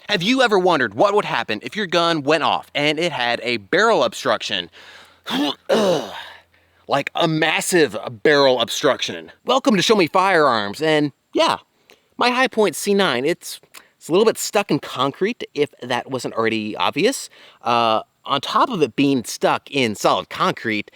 Have you ever wondered what would happen if your gun went off and it had a barrel obstruction? Like a massive barrel obstruction. Welcome to Show Me Firearms, and yeah, my Hi-Point C9, it's a little bit stuck in concrete, if that wasn't already obvious. On top of it being stuck in solid concrete,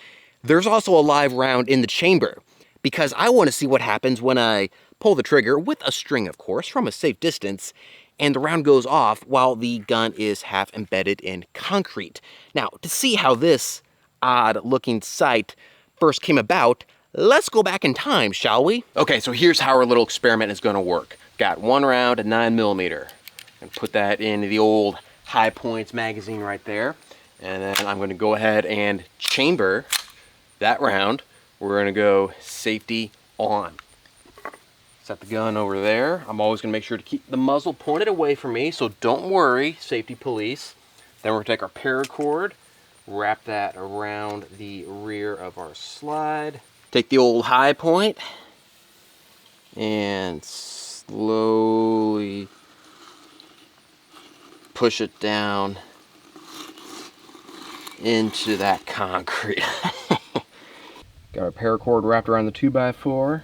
there's also a live round in the chamber, because I want to see what happens when I pull the trigger, with a string of course, from a safe distance, and the round goes off while the gun is half embedded in concrete. Now, to see how this odd looking sight first came about, let's go back in time, shall we? Okay, so here's how our little experiment is gonna work. Got one round at 9mm, and put that in the old Hi-Points magazine right there. And then I'm gonna go ahead and chamber that round. We're gonna go safety on. Set the gun over there. I'm always gonna make sure to keep the muzzle pointed away from me, so don't worry, safety police. Then we're gonna take our paracord, wrap that around the rear of our slide. Take the old Hi-Point and slowly push it down into that concrete. Got our paracord wrapped around the 2x4.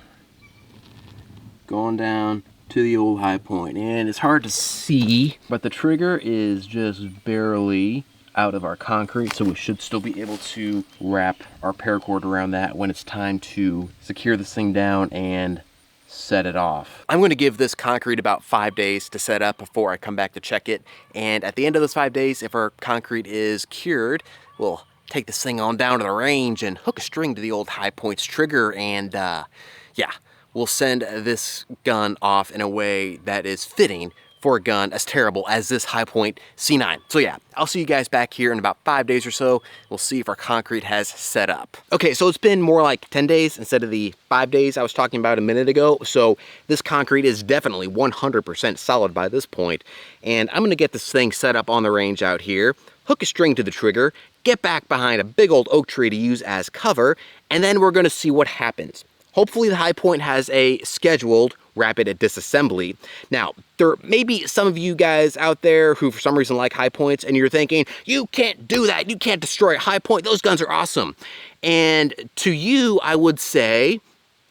Going down to the old Hi-Point, and it's hard to see, but the trigger is just barely out of our concrete, so we should still be able to wrap our paracord around that when it's time to secure this thing down and set it off. I'm going to give this concrete about 5 days to set up before I come back to check it, and at the end of those 5 days, if our concrete is cured, we'll take this thing on down to the range and hook a string to the old Hi-Point's trigger, and yeah, we'll send this gun off in a way that is fitting for a gun as terrible as this Hi-Point C9. So yeah, I'll see you guys back here in about 5 days or so. We'll see if our concrete has set up. Okay, so it's been more like 10 days instead of the 5 days I was talking about a minute ago. So this concrete is definitely 100% solid by this point. And I'm gonna get this thing set up on the range out here, hook a string to the trigger, get back behind a big old oak tree to use as cover, and then we're gonna see what happens. Hopefully the Hi-Point has a scheduled rapid disassembly. Now, there may be some of you guys out there who for some reason like Hi-Points, and you're thinking, you can't do that, you can't destroy a Hi-Point, those guns are awesome. And to you, I would say,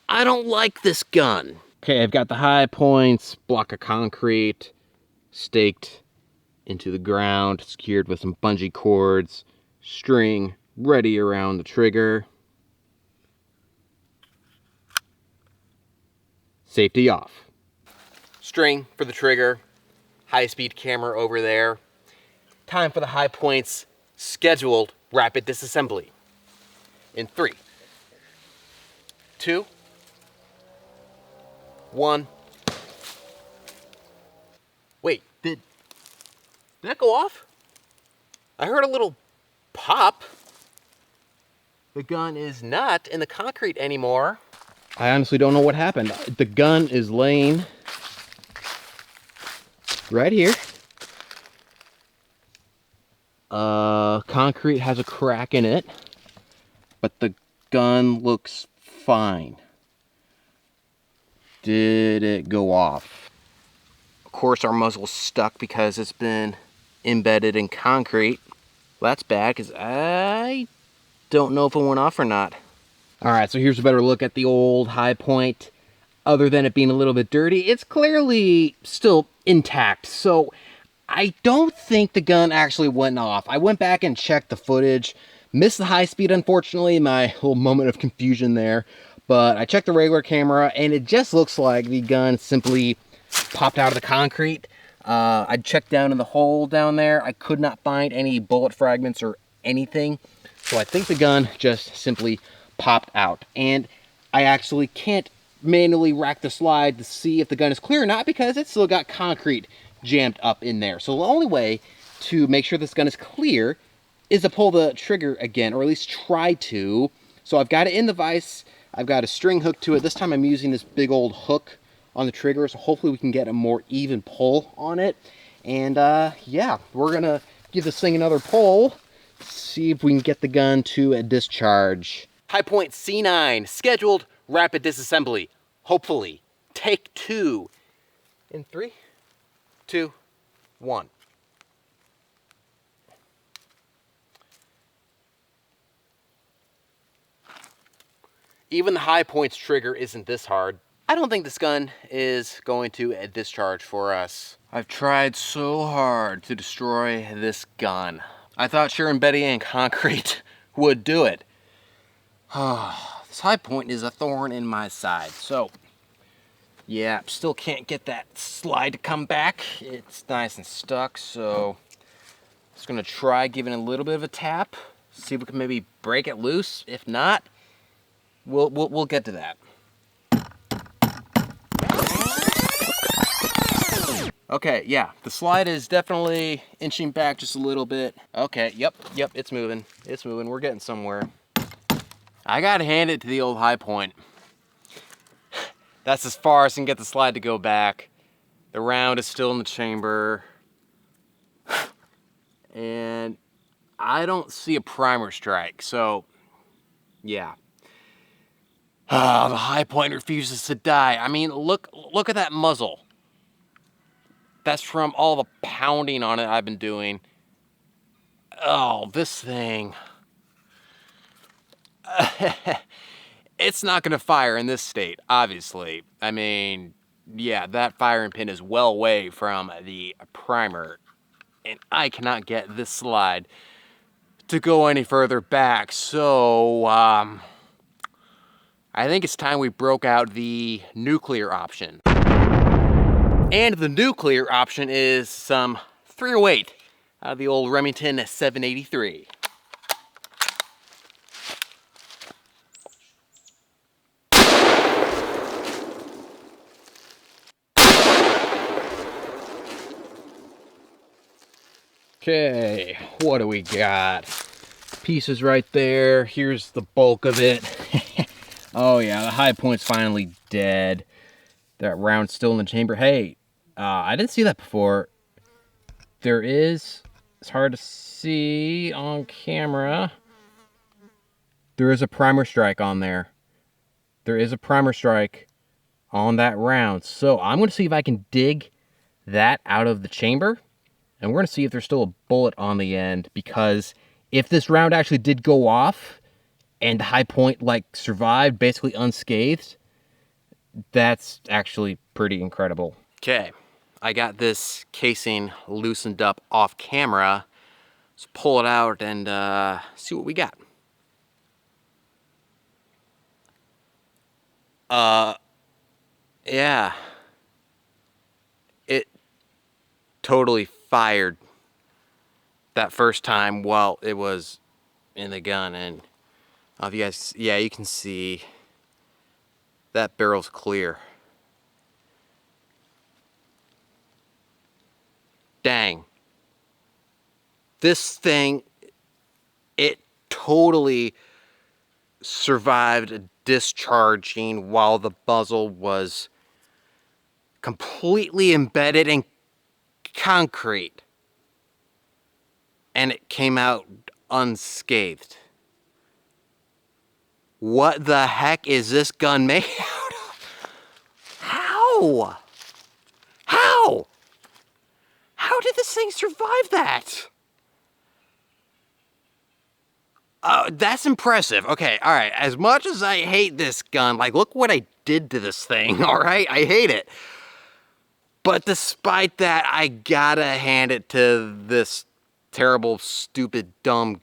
I don't like this gun. Okay, I've got the Hi-Points, block of concrete, staked into the ground, secured with some bungee cords, string ready around the trigger. Safety off. String for the trigger, high-speed camera over there. Time for the Hi-Point's scheduled rapid disassembly. In 3, 2, 1. Wait, did that go off? I heard a little pop. The gun is not in the concrete anymore. I honestly don't know what happened. The gun is laying right here. Concrete has a crack in it, but the gun looks fine. Did it go off? Of course our muzzle's stuck because it's been embedded in concrete. Well, that's bad because I don't know if it went off or not. All right, so here's a better look at the old Hi-Point. Other than it being a little bit dirty, it's clearly still intact. So I don't think the gun actually went off. I went back and checked the footage. Missed the high speed, unfortunately, my little moment of confusion there. But I checked the regular camera, and it just looks like the gun simply popped out of the concrete. I checked down in the hole down there. I could not find any bullet fragments or anything. So I think the gun just simply popped out, and I actually can't manually rack the slide to see if the gun is clear or not because it's still got concrete jammed up in there. So the only way to make sure this gun is clear is to pull the trigger again, or at least try to. So I've got it in the vise, I've got a string hooked to it. This time I'm using this big old hook on the trigger, so hopefully we can get a more even pull on it. And yeah, we're gonna give this thing another pull, see if we can get the gun to a discharge. Hi-Point C9, scheduled rapid disassembly. Hopefully. Take 2. In 3, 2, one. Even the high points trigger isn't this hard. I don't think this gun is going to discharge for us. I've tried so hard to destroy this gun. I thought sure embedding in concrete would do it. This high point is a thorn in my side. So, yeah, still can't get that slide to come back. It's nice and stuck, so just gonna try giving it a little bit of a tap. See if we can maybe break it loose. If not, we'll get to that. Okay, yeah, the slide is definitely inching back just a little bit. Okay, yep, it's moving. It's moving, we're getting somewhere. I gotta hand it to the old high point. That's as far as I can get the slide to go back. The round is still in the chamber. And I don't see a primer strike, so yeah. The high point refuses to die. I mean, look at that muzzle. That's from all the pounding on it I've been doing. Oh, this thing. It's not gonna fire in this state, obviously. I mean, yeah, that firing pin is well away from the primer, and I cannot get this slide to go any further back, so I think it's time we broke out the nuclear option. And the nuclear option is some 308 out of the old Remington 783. Okay, what do we got? Pieces right there. Here's the bulk of it. Oh yeah, the high point's finally dead. That round's still in the chamber. Hey, I didn't see that before. There is, it's hard to see on camera. There is a primer strike on there. There is a primer strike on that round. So I'm going to see if I can dig that out of the chamber. And we're going to see if there's still a bullet on the end. Because if this round actually did go off and the high point like survived basically unscathed, that's actually pretty incredible. Okay, I got this casing loosened up off camera. Let's pull it out and see what we got. Yeah. It totally fired that first time while it was in the gun, and if you guys, yeah, you can see that barrel's clear. Dang. This thing, it totally survived discharging while the muzzle was completely embedded in concrete. And it came out unscathed. What the heck is this gun made out of? How? How? How did this thing survive that? That's impressive. Okay, all right. As much as I hate this gun, like, look what I did to this thing, all right? I hate it. But despite that, I gotta hand it to this terrible, stupid, dumb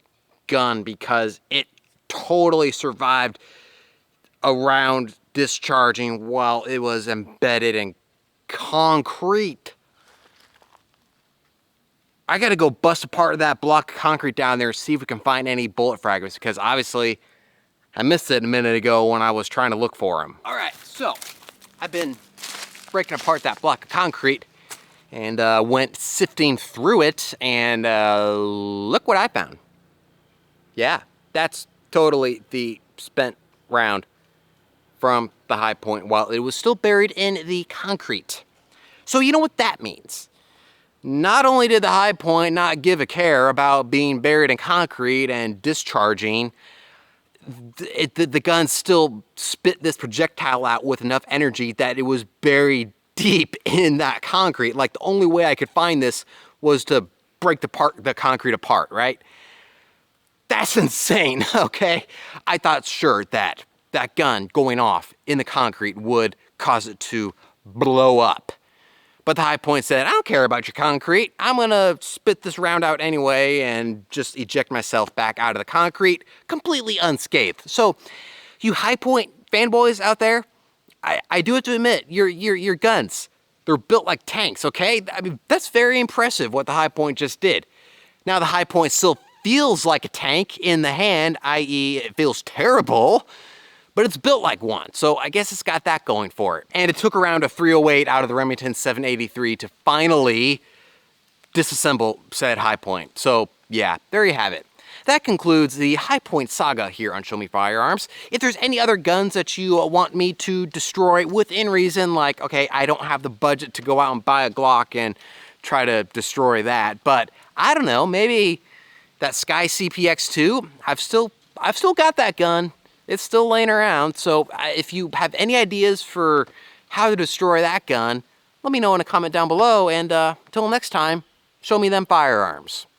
gun because it totally survived around discharging while it was embedded in concrete. I gotta go bust apart that block of concrete down there and see if we can find any bullet fragments because obviously I missed it a minute ago when I was trying to look for them. All right, so I've been breaking apart that block of concrete and went sifting through it, and look what I found. Yeah, that's totally the spent round from the high point while it was still buried in the concrete. So you know what that means. Not only did the high point not give a care about being buried in concrete and discharging, the gun still spit this projectile out with enough energy that it was buried deep in that concrete. Like, the only way I could find this was to break the concrete apart, right? That's insane, okay? I thought sure that gun going off in the concrete would cause it to blow up. But the High Point said, I don't care about your concrete. I'm gonna spit this round out anyway and just eject myself back out of the concrete completely unscathed. So you High Point fanboys out there, I do have to admit, your guns, they're built like tanks, okay? I mean, that's very impressive what the High Point just did. Now the High Point still feels like a tank in the hand, i.e. it feels terrible, but it's built like one, so I guess it's got that going for it. And it took around a 308 out of the Remington 783 to finally disassemble said High Point. So yeah, there you have it. That concludes the High Point saga here on Show Me Firearms. If there's any other guns that you want me to destroy within reason, like, okay, I don't have the budget to go out and buy a Glock and try to destroy that, but I don't know, maybe that Sky CPX2, I've still got that gun. It's still laying around, so if you have any ideas for how to destroy that gun, let me know in a comment down below, and until next time, show me them firearms.